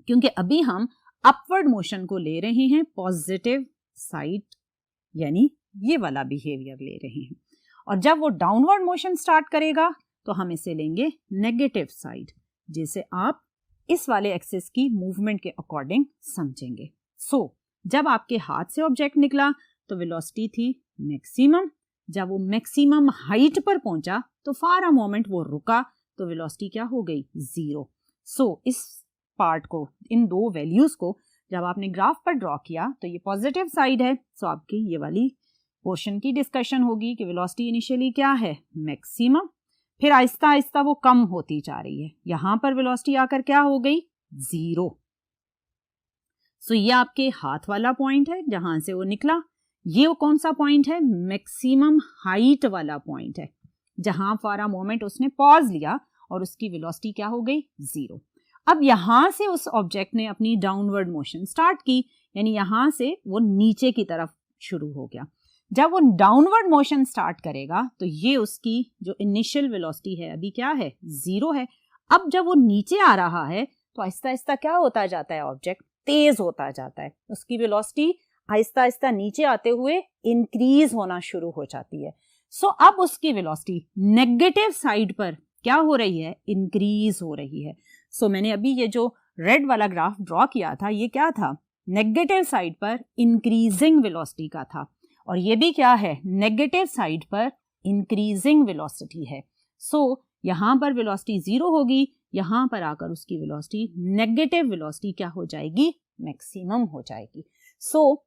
क्योंकि अभी हम अपवर्ड मोशन को ले रहे हैं, पॉजिटिव साइड, यानी ये वाला बिहेवियर ले रहे हैं, और जब वो डाउनवर्ड मोशन स्टार्ट करेगा तो हम इसे लेंगे नेगेटिव साइड, जिसे आप इस वाले एक्सिस की मूवमेंट के अकॉर्डिंग समझेंगे। सो जब आपके हाथ से ऑब्जेक्ट निकला तो वेलोसिटी थी मैक्सिमम। जब वो मैक्सिमम हाइट पर पहुंचा तो फॉर अ मोमेंट वो रुका तो वेलोसिटी क्या हो गई? 0। सो इस पार्ट को, इन दो वैल्यूज को जब आपने ग्राफ पर ड्रॉ किया तो ये पॉजिटिव साइड है, सो आपकी ये वाली पोर्शन की डिस्कशन होगी कि वेलोसिटी इनिशियली क्या है? मैक्सिमम, फिर आहिस्ता आहिस्ता वो कम होती जा रही है, यहां पर वेलोसिटी आकर क्या हो गई? 0। सो ये आपके हाथ वाला पॉइंट है जहां से वो निकला। ये वो कौन सा पॉइंट है? मैक्सिमम हाइट वाला पॉइंट है, जहां फॉर अ मोमेंट उसने पॉज लिया और उसकी वेलोसिटी क्या हो गई? 0। अब यहां से उस ऑब्जेक्ट ने अपनी डाउनवर्ड मोशन स्टार्ट की, यानी यहां से वो नीचे की तरफ शुरू हो गया। जब वो डाउनवर्ड मोशन स्टार्ट करेगा तो ये उसकी जो इनिशियल वेलोसिटी है अभी क्या है? 0 है। अब जब वो नीचे आ रहा है तो आहिस्ता आहिस्ता क्या होता जाता है? ऑब्जेक्ट तेज होता जाता है, उसकी वेलोसिटी आहिस्ता आहिस्ता नीचे आते हुए इंक्रीज होना शुरू हो जाती है। सो अब उसकी वेलोसिटी नेगेटिव साइड पर क्या हो रही है? इंक्रीज हो रही है। सो मैंने अभी ये जो रेड वाला ग्राफ ड्रॉ किया था, ये क्या था? नेगेटिव साइड पर इंक्रीजिंग वेलोसिटी का था, और ये भी क्या है? नेगेटिव साइड पर इंक्रीजिंग वेलोसिटी है। सो यहां पर वेलोसिटी 0 होगी, यहां पर आकर उसकी वेलोसिटी नेगेटिव वेलोसिटी क्या हो जाएगी? मैक्सिमम हो जाएगी। सो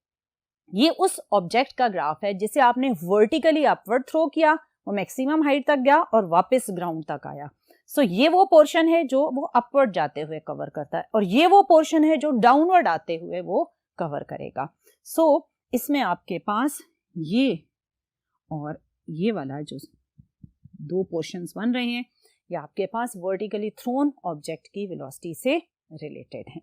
ये उस ऑब्जेक्ट का ग्राफ है जिसे आपने वर्टिकली अपवर्ड थ्रो किया, वो मैक्सिमम हाइट तक गया और वापस ग्राउंड तक आया। सो ये वो पोर्शन है जो वो अपवर्ड जाते हुए कवर करता है, और ये वो पोर्शन है जो डाउनवर्ड आते हुए वो कवर करेगा। सो इसमें आपके पास ये और ये वाला जो दो पोर्शंस बन रहे हैं, ये आपके पास वर्टिकली थ्रोन ऑब्जेक्ट की वेलोसिटी से रिलेटेड हैं।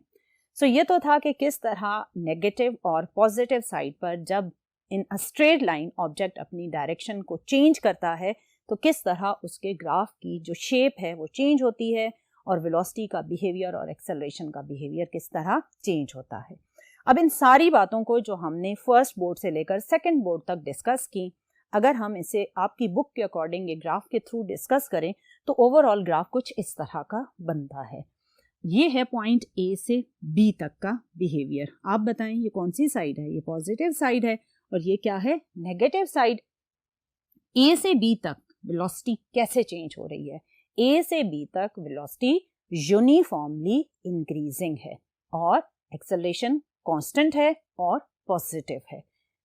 सो ये तो था कि किस तरह नेगेटिव और पॉजिटिव साइड पर जब इन अ स्ट्रेट लाइन ऑब्जेक्ट अपनी डायरेक्शन को चेंज करता है तो किस तरह उसके ग्राफ की जो शेप है वो चेंज होती है, और वेलोसिटी का बिहेवियर और एक्सेलरेशन का बिहेवियर किस तरह चेंज होता है। अब इन सारी बातों को जो हमने फर्स्ट बोर्ड से लेकर सेकंड बोर्ड तक डिस्कस की, अगर हम इसे आपकी बुक के अकॉर्डिंग ये ग्राफ के थ्रू डिस्कस करें तो ओवरऑल ग्राफ कुछ इस तरह का बनता है। ये है पॉइंट ए से बी तक का बिहेवियर। आप बताएं ये कौन सी साइड है? ये पॉजिटिव साइड है, और ये क्या है? Negative side. ए से बी तक वेलोसिटी कैसे चेंज हो रही है? ए से बी तक वेलोसिटी यूनिफॉर्मली इंक्रीजिंग है, और एक्सेलरेशन कांस्टेंट है और पॉजिटिव है।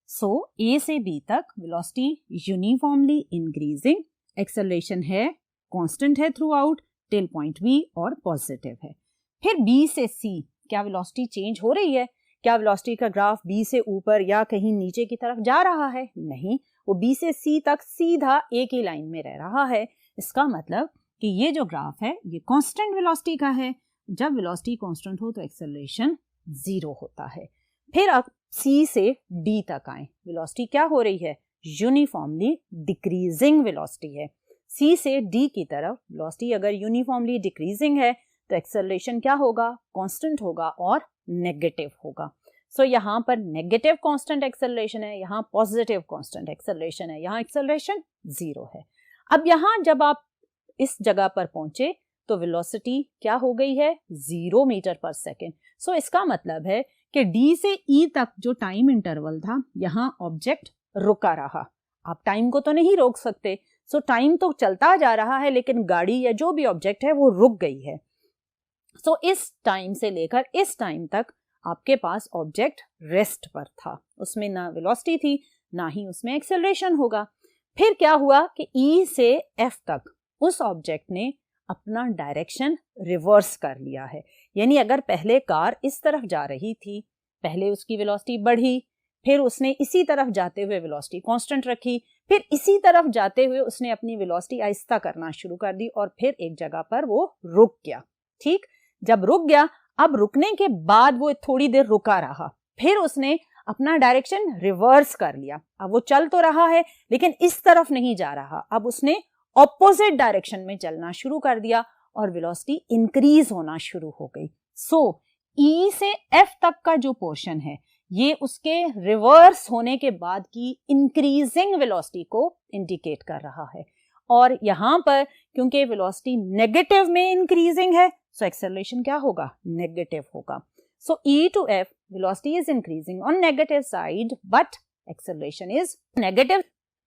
सो ए से बी तक वेलोसिटी यूनिफॉर्मली इंक्रीजिंग, एक्सेलरेशन है कांस्टेंट है throughout till point B और पॉजिटिव है। फिर बी से सी क्या वेलोसिटी चेंज हो रही है? क्या वेलोसिटी का ग्राफ बी से ऊपर या कहीं नीचे की तरफ जा रहा है? नहीं, वो बी से सी तक सीधा एक ही लाइन में रह रहा है। इसका मतलब कि ये जो ग्राफ है ये कांस्टेंट वेलोसिटी का है। जब वेलोसिटी कांस्टेंट हो तो एक्सेलरेशन 0 होता है। फिर अब सी से डी तक आए, वेलोसिटी क्या हो रही है? यूनिफॉर्मली डिक्रीजिंग वेलोसिटी है। सी से डी की तरफ वेलोसिटी अगर यूनिफॉर्मली डिक्रीजिंग है तो एक्सेलरेशन क्या होगा? कांस्टेंट होगा और नेगेटिव होगा। सो यहाँ पर नेगेटिव कांस्टेंट एक्सेलरेशन है, यहाँ पॉजिटिव कांस्टेंट एक्सेलरेशन है, यहाँ एक्सेलरेशन 0 है। अब यहाँ जब आप इस जगह पर पहुंचे तो वेलोसिटी क्या हो गई है? 0 मीटर पर सेकेंड। सो इसका मतलब है कि डी से ई तक जो टाइम इंटरवल था, यहाँ ऑब्जेक्ट रुका रहा। आप टाइम को तो नहीं रोक सकते, सो टाइम तो चलता जा रहा है, लेकिन गाड़ी या जो भी ऑब्जेक्ट है वो रुक गई है। सो इस टाइम से लेकर इस टाइम तक आपके पास ऑब्जेक्ट रेस्ट पर था, उसमें ना वेलोसिटी थी ना ही उसमें एक्सेलरेशन होगा। फिर क्या हुआ कि E से F तक उस ऑब्जेक्ट ने अपना डायरेक्शन रिवर्स कर लिया है। यानी अगर पहले कार इस तरफ जा रही थी, पहले उसकी वेलोसिटी बढ़ी, फिर उसने इसी तरफ जाते हुए वेलोसिटी कांस्टेंट रखी, फिर इसी तरफ जाते हुए उसने अपनी वेलोसिटी आहिस्ता करना शुरू कर दी और फिर एक जगह पर वो रुक गया। ठीक, जब रुक गया, अब रुकने के बाद वो थोड़ी देर रुका रहा, फिर उसने अपना डायरेक्शन रिवर्स कर लिया। अब वो चल तो रहा है लेकिन इस तरफ नहीं जा रहा, अब उसने ऑपोजिट डायरेक्शन में चलना शुरू कर दिया और वेलोसिटी इंक्रीज होना शुरू हो गई। सो E से F तक का जो पोर्शन है ये उसके रिवर्स होने के बाद की इंक्रीजिंग वेलोसिटी को इंडिकेट कर रहा है। और यहां पर क्योंकि वेलोसिटी नेगेटिव में इंक्रीजिंग है, सो एक्सेलरेशन क्या होगा? नेगेटिव होगा। सो E to F velocity is increasing on negative side but acceleration is negative।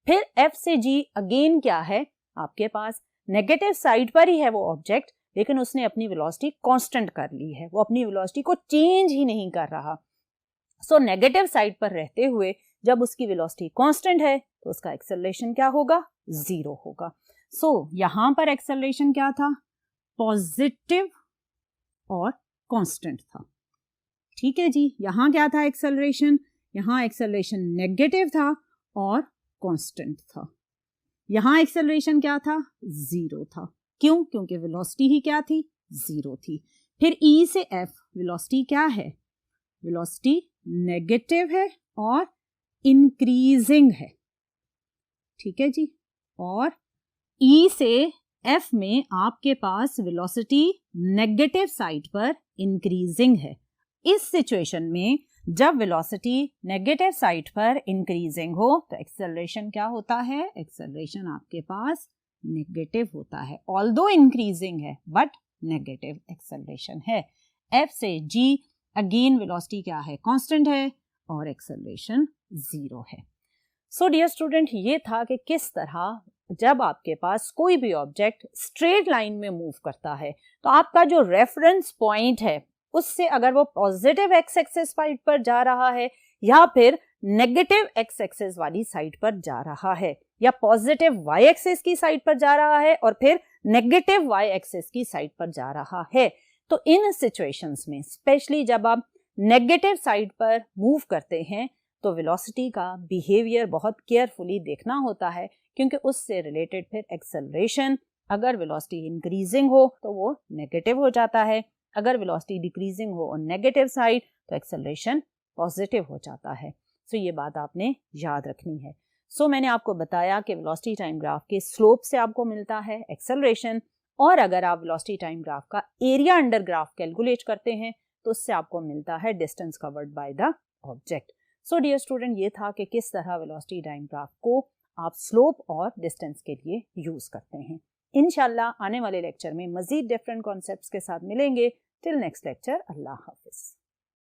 फिर F से G अगेन क्या है आपके पास? नेगेटिव साइड पर ही है वो ऑब्जेक्ट, लेकिन उसने अपनी वेलोसिटी कांस्टेंट कर ली है, वो अपनी वेलोसिटी को चेंज ही नहीं कर रहा। सो नेगेटिव साइड पर रहते हुए जब उसकी वेलोसिटी कांस्टेंट है तो उसका एक्सेलरेशन क्या होगा? 0 होगा। सो यहां पर एक्सेलरेशन क्या था? पॉजिटिव और कांस्टेंट था। ठीक है जी, यहां क्या था एक्सेलरेशन? यहां एक्सेलरेशन नेगेटिव था और कांस्टेंट था। यहां एक्सेलरेशन क्या था? 0 था। क्यों? क्योंकि वेलोसिटी ही क्या थी? 0 थी। फिर E से F वेलोसिटी क्या है? वेलोसिटी नेगेटिव है और इंक्रीजिंग है। ठीक है जी, और E से F में आपके पास वेलोसिटी नेगेटिव साइड पर इंक्रीजिंग है। इस सिचुएशन में जब वेलोसिटी नेगेटिव साइड पर इंक्रीजिंग हो तो एक्सेलरेशन क्या होता है? एक्सेलरेशन आपके पास नेगेटिव होता है। ऑल्दो इंक्रीजिंग है बट नेगेटिव एक्सेलरेशन है। F से G अगेन वेलोसिटी क्या है? कांस्टेंट है और एक्सेलरेशन 0 है। सो डियर स्टूडेंट, ये था कि किस तरह जब आपके पास कोई भी ऑब्जेक्ट स्ट्रेट लाइन में मूव करता है तो आपका जो रेफरेंस पॉइंट है उससे अगर वो पॉजिटिव एक्स एक्सिस साइड पर जा रहा है या फिर नेगेटिव एक्स एक्सिस वाली साइड पर जा रहा है या पॉजिटिव वाई एक्सिस की साइड पर जा रहा है और फिर नेगेटिव वाई एक्सिस की साइड पर जा रहा है, तो इन सिचुएशंस में स्पेशली जब आप नेगेटिव साइड पर मूव करते हैं तो वेलोसिटी का बिहेवियर बहुत केयरफुली देखना होता है, क्योंकि उससे रिलेटेड फिर एक्सेलरेशन, अगर वेलोसिटी इंक्रीजिंग हो तो वो नेगेटिव हो जाता है, अगर वेलोसिटी डिक्रीजिंग हो और नेगेटिव साइड तो एक्सेलरेशन पॉजिटिव हो जाता है। सो ये बात आपने याद रखनी है। सो मैंने आपको बताया कि वेलोसिटी टाइम ग्राफ के स्लोप से आपको मिलता है एक्सेलरेशन, और अगर आप वेलोसिटी टाइम ग्राफ का एरिया अंडर ग्राफ कैलकुलेट करते हैं तो उससे आपको मिलता है distance covered by the object. So dear student, ये था कि किस तरह वेलोसिटी टाइम ग्राफ को आप स्लोप और डिस्टेंस के लिए यूज करते हैं। इंशाल्लाह आने वाले लेक्चर में मजीद डिफरेंट कॉन्सेप्ट्स के साथ मिलेंगे। टिल नेक्स्ट लेक्चर, अल्लाह हाफिज।